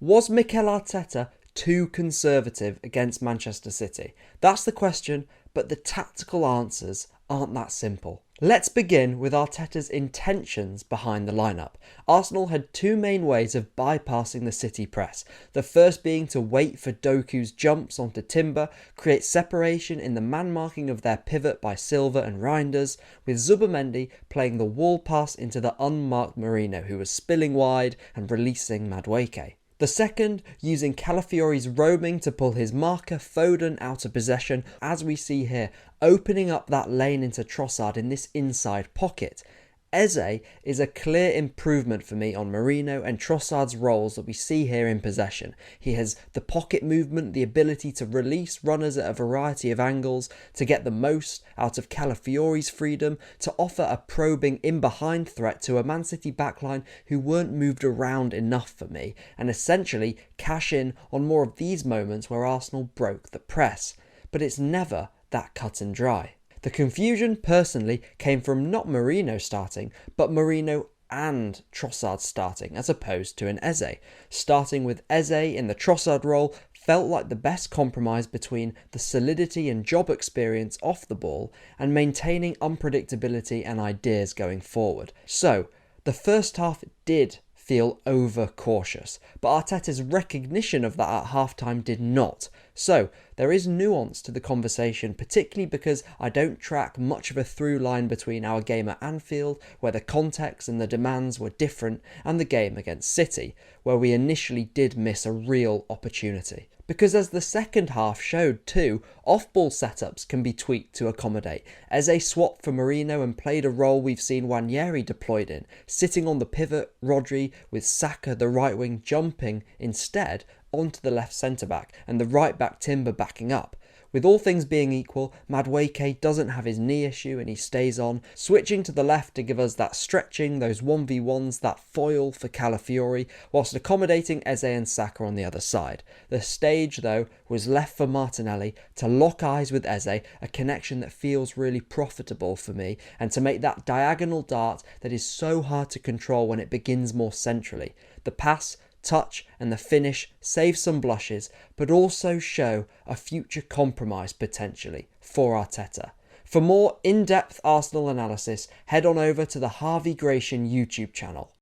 Was Mikel Arteta too conservative against Manchester City? That's the question, but the tactical answers aren't that simple. Let's begin with Arteta's intentions behind the lineup. Arsenal had two main ways of bypassing the City press. The first being to wait for Doku's jumps onto Timber, create separation in the man marking of their pivot by Silva and Reinders, with Zubimendi playing the wall pass into the unmarked Merino, who was spilling wide and releasing Madueke. The second, using Calafiori's roaming to pull his marker Foden out of possession, as we see here, opening up that lane into Trossard in this inside pocket. Eze is a clear improvement for me on Merino and Trossard's roles that we see here in possession. He has the pocket movement, the ability to release runners at a variety of angles, to get the most out of Calafiori's freedom, to offer a probing in-behind threat to a Man City backline who weren't moved around enough for me, and essentially cash in on more of these moments where Arsenal broke the press. But it's never that cut and dry. The confusion, personally, came from not Merino starting, but Merino and Trossard starting, as opposed to an Eze. Starting with Eze in the Trossard role felt like the best compromise between the solidity and job experience off the ball and maintaining unpredictability and ideas going forward. So, the first half did feel over-cautious, but Arteta's recognition of that at halftime did not. So, there is nuance to the conversation, particularly because I don't track much of a through line between our game at Anfield, where the context and the demands were different, and the game against City, where we initially did miss a real opportunity. Because as the second half showed too, off-ball setups can be tweaked to accommodate. Eze swapped for Merino and played a role we've seen Nwaneri deployed in, sitting on the pivot, Rodri, with Saka, the right wing, jumping instead onto the left centre-back, and the right-back Timber backing up. With all things being equal, Madueke doesn't have his knee issue and he stays on, switching to the left to give us that stretching, those 1v1s, that foil for Calafiori, whilst accommodating Eze and Saka on the other side. The stage, though, was left for Martinelli to lock eyes with Eze, a connection that feels really profitable for me, and to make that diagonal dart that is so hard to control when it begins more centrally. The pass, touch and the finish save some blushes, but also show a future compromise potentially for Arteta. For more in-depth Arsenal analysis, head on over to the Harvey Gratian YouTube channel.